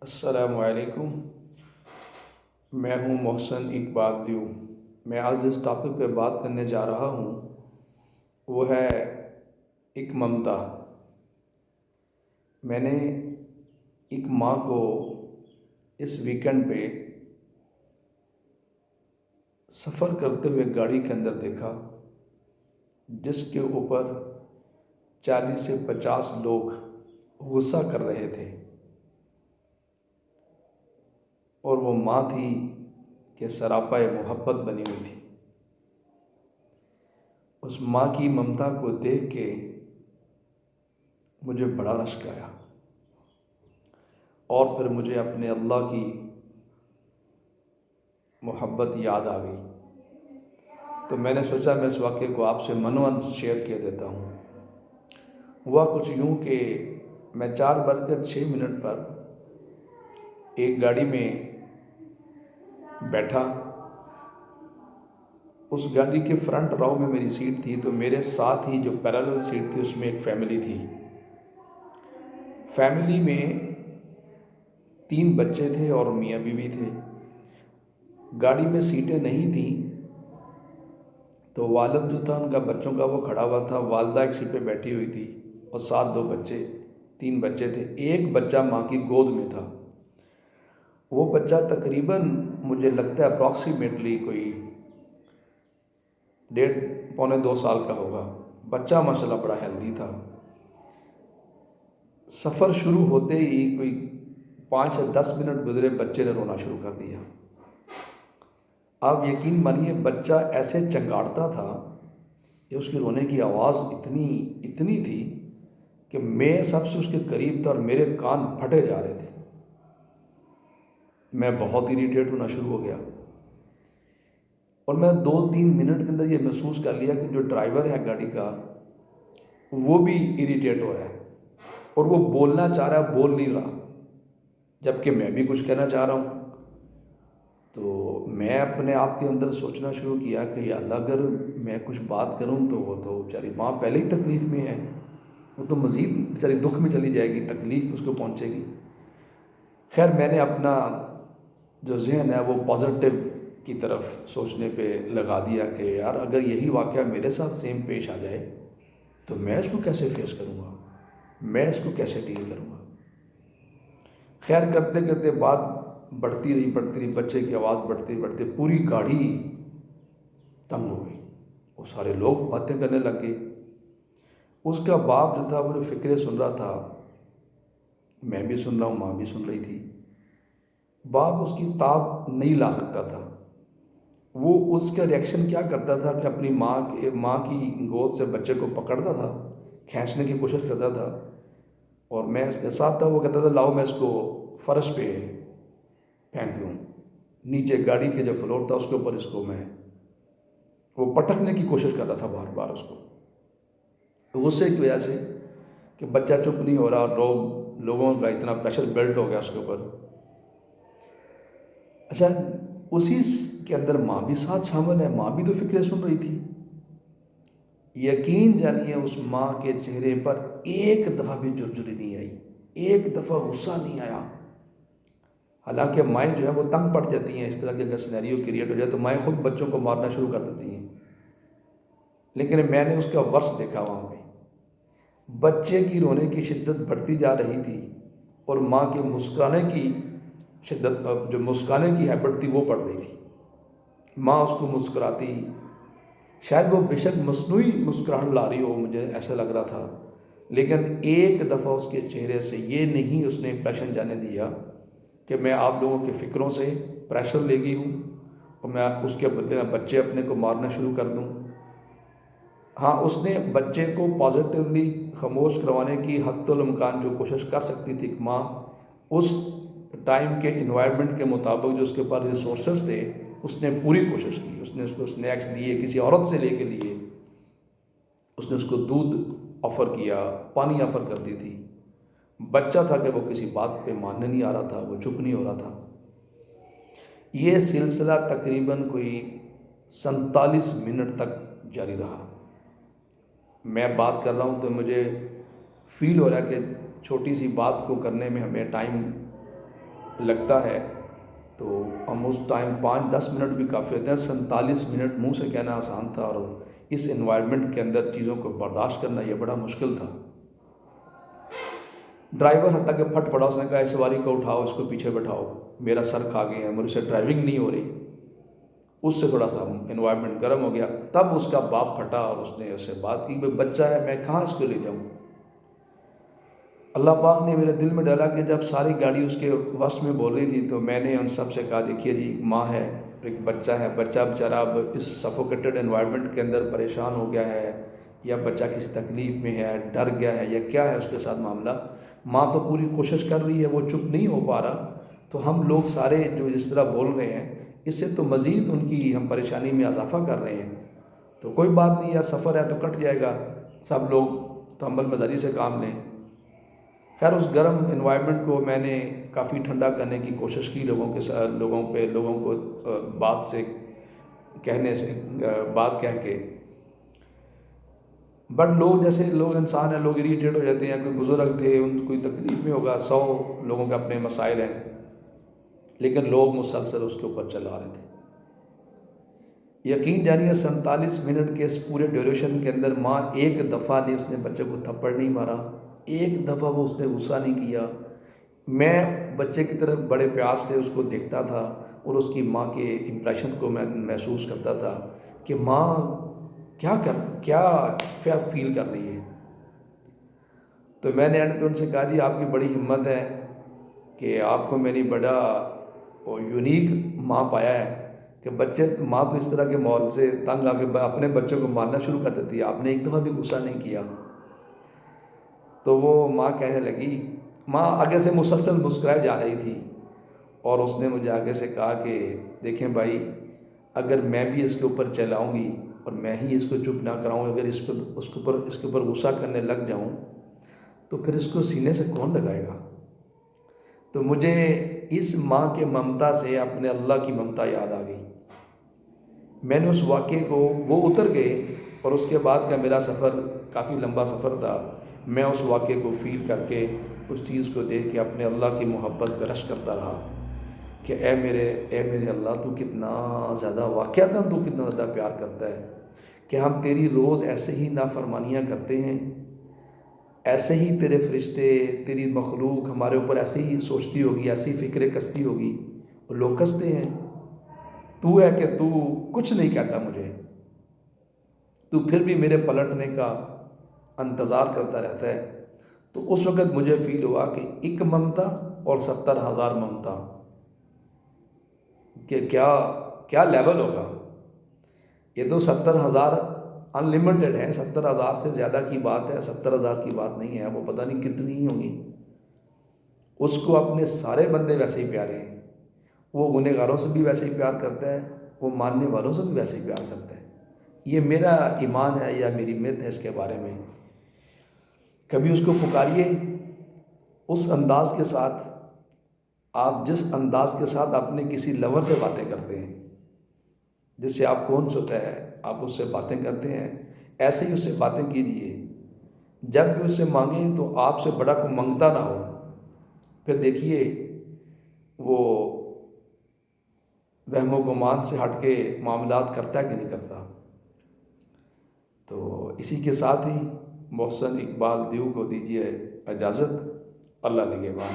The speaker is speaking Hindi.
अस्सलामुअलैकुम। मैं हूं मोहसन इकबाल द्यू। मैं आज जिस टॉपिक पे बात करने जा रहा हूं वो है एक ममता। मैंने एक माँ को इस वीकेंड पे सफ़र करते हुए गाड़ी के अंदर देखा, जिसके ऊपर 40 से 50 लोग गुस्सा कर रहे थे। और वो माँ थी कि सरापा मोहब्बत बनी हुई थी। उस माँ की ममता को देख के मुझे बड़ा रश्क आया और फिर मुझे अपने अल्लाह की मोहब्बत याद आ गई। तो मैंने सोचा मैं इस वाक़े को आपसे मनोअन शेयर किया देता हूँ। हुआ कुछ यूँ कि मैं 4 बजकर 6 मिनट पर एक गाड़ी में बैठा। उस गाड़ी के फ्रंट रो में मेरी सीट थी, तो मेरे साथ ही जो पैरेलल सीट थी उसमें एक फैमिली थी। फैमिली में 3 बच्चे थे और मियाँ बीवी थे। गाड़ी में सीटें नहीं थी, तो वालिद जो था उनका बच्चों का वो खड़ा हुआ था, वालदा एक सीट पे बैठी हुई थी और साथ 2 बच्चे, 3 बच्चे थे। एक बच्चा माँ की गोद में था। वो बच्चा तकरीबन मुझे लगता है अप्रॉक्सीमेटली कोई 1.5 पौने 2 साल का होगा। बच्चा माशाल्लाह बड़ा हेल्दी था। सफ़र शुरू होते ही कोई 5 से 10 मिनट गुजरे, बच्चे ने रोना शुरू कर दिया। आप यकीन मानिए बच्चा ऐसे चंगाड़ता था कि उसके रोने की आवाज़ इतनी इतनी थी कि मैं सबसे उसके करीब था और मेरे कान फटे जा रहे थे। मैं बहुत इरीटेट होना शुरू हो गया और मैं 2-3 मिनट के अंदर ये महसूस कर लिया कि जो ड्राइवर है गाड़ी का वो भी इरीटेट हो रहा है और वो बोलना चाह रहा है, बोल नहीं रहा, जबकि मैं भी कुछ कहना चाह रहा हूँ। तो मैं अपने आप के अंदर सोचना शुरू किया कि या अल्लाह, अगर मैं कुछ बात करूँ तो वो तो बेचारी माँ पहले ही तकलीफ़ में है, वो तो मज़ीद बेचारी दुख में चली जाएगी, तकलीफ़ उसको पहुँचेगी। खैर मैंने अपना जो जहन है वो पॉजिटिव की तरफ सोचने पे लगा दिया कि यार अगर यही वाक़या मेरे साथ सेम पेश आ जाए तो मैं इसको कैसे फेस करूँगा, मैं इसको कैसे डील करूँगा। खैर करते करते बात बढ़ती रही, बच्चे की आवाज़ बढ़ते बढ़ते पूरी गाड़ी तंग हो गई। वो सारे लोग बातें करने लग गए। उसका बाप जो था वो जो फ़िक्रे सुन रहा था, मैं भी सुन रहा हूँ, माँ भी सुन रही थी। बाप उसकी ताब नहीं ला सकता था। वो उसका रिएक्शन क्या करता था कि अपनी माँ की गोद से बच्चे को पकड़ता था, खींचने की कोशिश करता था और मैं उसके साथ था। वो कहता था लाओ मैं इसको फर्श पे फेंक दूँ, नीचे गाड़ी के जो फ्लोर था उसके ऊपर इसको मैं, वो पटकने की कोशिश करता था बार बार उसको। तो गुस्से की वजह से कि बच्चा चुप नहीं हो रहा और लोगों का इतना प्रेशर बिल्ड हो गया उसके ऊपर। अच्छा, उसी के अंदर माँ भी साथ शामिल है, माँ भी तो फिक्रें सुन रही थी। यकीन जानिए उस माँ के चेहरे पर एक दफ़ा भी झुरझुरी नहीं आई, एक दफ़ा गुस्सा नहीं आया। हालांकि माएँ जो है वो तंग पड़ जाती हैं, इस तरह के अगर सिनेरियो क्रिएट हो जाए तो माएँ खुद बच्चों को मारना शुरू कर देती हैं। लेकिन मैंने उसका वर्ष देखा वहाँ पे। बच्चे की रोने की शिद्दत बढ़ती जा रही थी और माँ के मुस्कुराने की शिद्दत, जो मुस्कुराने की हैबिट थी वो बढ़ रही थी। माँ उसको मुस्कुराती, शायद वो बेशक मसनूई मुस्कुराहट ला रही हो, मुझे ऐसा लग रहा था, लेकिन एक दफ़ा उसके चेहरे से ये नहीं उसने इंप्रेशन जाने दिया कि मैं आप लोगों के फ़िक्रों से प्रेशर ले गई हूँ और मैं उसके बदले में बच्चे अपने को मारना शुरू कर दूँ। हाँ, उसने बच्चे को पॉजिटिवली खामोश करवाने की हद्दुल इम्कान जो कोशिश कर सकती थी माँ, उस टाइम के इन्वायरमेंट के मुताबिक जो उसके पास रिसोर्सेज थे उसने पूरी कोशिश की। उसने उसको स्नैक्स दिए, किसी औरत से लेके लिए, उसने उसको दूध ऑफ़र किया, पानी ऑफ़र कर दी थी। बच्चा था कि वो किसी बात पे मानने नहीं आ रहा था, वो चुप नहीं हो रहा था। ये सिलसिला तकरीबन कोई 47 मिनट तक जारी रहा। मैं बात कर रहा हूँ तो मुझे फील हो रहा है कि छोटी सी बात को करने में हमें टाइम लगता है तो हम उस टाइम 5-10 मिनट भी काफ़ी होते हैं। 47 मिनट मुंह से कहना आसान था, और इस एनवायरनमेंट के अंदर चीज़ों को बर्दाश्त करना ये बड़ा मुश्किल था। ड्राइवर हत्ता के फट पड़ा, उसने कहा इस सवारी को उठाओ, इसको पीछे बैठाओ, मेरा सर खा गए हैं, मुझसे ड्राइविंग नहीं हो रही। उससे थोड़ा सा एनवायरनमेंट गर्म हो गया। तब उसका बाप फटा और उसने उससे बात की, भाई बच्चा है, मैं कहाँ इसको ले जाऊँ। अल्लाह पाक ने मेरे दिल में डाला कि जब सारी गाड़ी उसके वश में बोल रही थी, तो मैंने उन सब से कहा, देखिए जी, एक माँ है, एक बच्चा है, बच्चा बेचारा अब इस सफोकेटेड एनवायरनमेंट के अंदर परेशान हो गया है, या बच्चा किसी तकलीफ़ में है, डर गया है, या क्या है उसके साथ मामला। माँ तो पूरी कोशिश कर रही है, वो चुप नहीं हो पा रहा। तो हम लोग सारे जो जिस तरह बोल रहे हैं, इससे तो मज़ीद उनकी हम परेशानी में इजाफा कर रहे हैं। तो कोई बात नहीं यार, सफ़र है तो कट जाएगा, सब लोग तहम्मुल मज़ारी से काम लें। खैर, उस गर्म एनवायरनमेंट को मैंने काफ़ी ठंडा करने की कोशिश की, लोगों के साथ, लोगों को बात से कहने से, बात कह के। बट लोग, जैसे लोग इंसान हैं, लोग इरीटेट हो जाते हैं। कोई बुज़ुर्ग थे, उन कोई तकलीफ़ में होगा, 100 लोगों के अपने मसाइल हैं, लेकिन लोग मुसलसल उसके ऊपर चला रहे थे। यकीन जानिए, 47 मिनट के इस पूरे ड्यूरेशन के अंदर माँ एक दफ़ा ने उसने बच्चे को थप्पड़ नहीं मारा, एक दफ़ा वो उसने गुस्सा नहीं किया। मैं बच्चे की तरफ बड़े प्यार से उसको देखता था, और उसकी माँ के इम्प्रेशन को मैं महसूस करता था कि माँ क्या क्या फील कर रही है। तो मैंने एंड पे उनसे कहा, जी आपकी बड़ी हिम्मत है कि आपको मेरी बड़ा और यूनिक माँ पाया है, कि बच्चे, माँ तो इस तरह के माहौल से तंग आके अपने बच्चों को मारना शुरू कर देती है, आपने एक दफ़ा भी गुस्सा नहीं किया। तो वो माँ कहने लगी, माँ आगे से मुसलसल मुस्कुराए जा रही थी, और उसने मुझे आगे से कहा कि देखें भाई, अगर मैं भी इसके ऊपर चलाऊँगी और मैं ही इसको चुप ना कराऊँ, अगर इसके ऊपर गुस्सा करने लग जाऊँ, तो फिर इसको सीने से कौन लगाएगा। तो मुझे इस माँ के ममता से अपने अल्लाह की ममता याद आ गई। मैंने उस वाक़े को, वो उतर गए, और उसके बाद का मेरा सफ़र काफ़ी लंबा सफ़र था। मैं उस वाक़े को फ़ील करके, उस चीज़ को देख के अपने अल्लाह की मोहब्बत का रश करता रहा कि ए मेरे अल्लाह, तू कितना ज़्यादा, वाक़अतन तू कितना ज़्यादा प्यार करता है, कि हम तेरी रोज़ ऐसे ही नाफरमानियाँ करते हैं, ऐसे ही तेरे फरिश्ते, तेरी मखलूक हमारे ऊपर ऐसे ही सोचती होगी, ऐसी फ़िक्रें कसती होगी, और लोग कसते हैं। तू है कि तू कुछ नहीं कहता मुझे, तू फिर भी मेरे पलटने का इंतज़ार करता रहता है। तो उस वक़्त मुझे फ़ील हुआ कि एक ममता और 70,000 ममता, कि क्या क्या लेवल होगा। ये तो 70,000 अनलिमिटेड है, 70,000 से ज़्यादा की बात है, 70,000 की बात नहीं है, वो पता नहीं कितनी ही होंगी। उसको अपने सारे बंदे वैसे ही प्यारे हैं, वो गुनहगारों से भी वैसे ही प्यार करता है, वो मानने वालों से भी वैसे ही प्यार करता है। ये मेरा ईमान है या मेरी मित है इसके बारे में। कभी उसको पुकारिए उस अंदाज़ के साथ, आप जिस अंदाज़ के साथ अपने किसी लवर से बातें करते हैं, जिससे आपको उन्स होता है, आप उससे बातें करते हैं, ऐसे ही उससे बातें कीजिए। जब भी उससे मांगे तो आपसे बड़ा कोई मांगता ना हो, फिर देखिए वो वहमो गुमान से हट के मामलात करता है कि नहीं करता। तो इसी के साथ ही मोहसिन इकबाल दीव को दीजिए इजाज़त। अल्लाह निगहबान।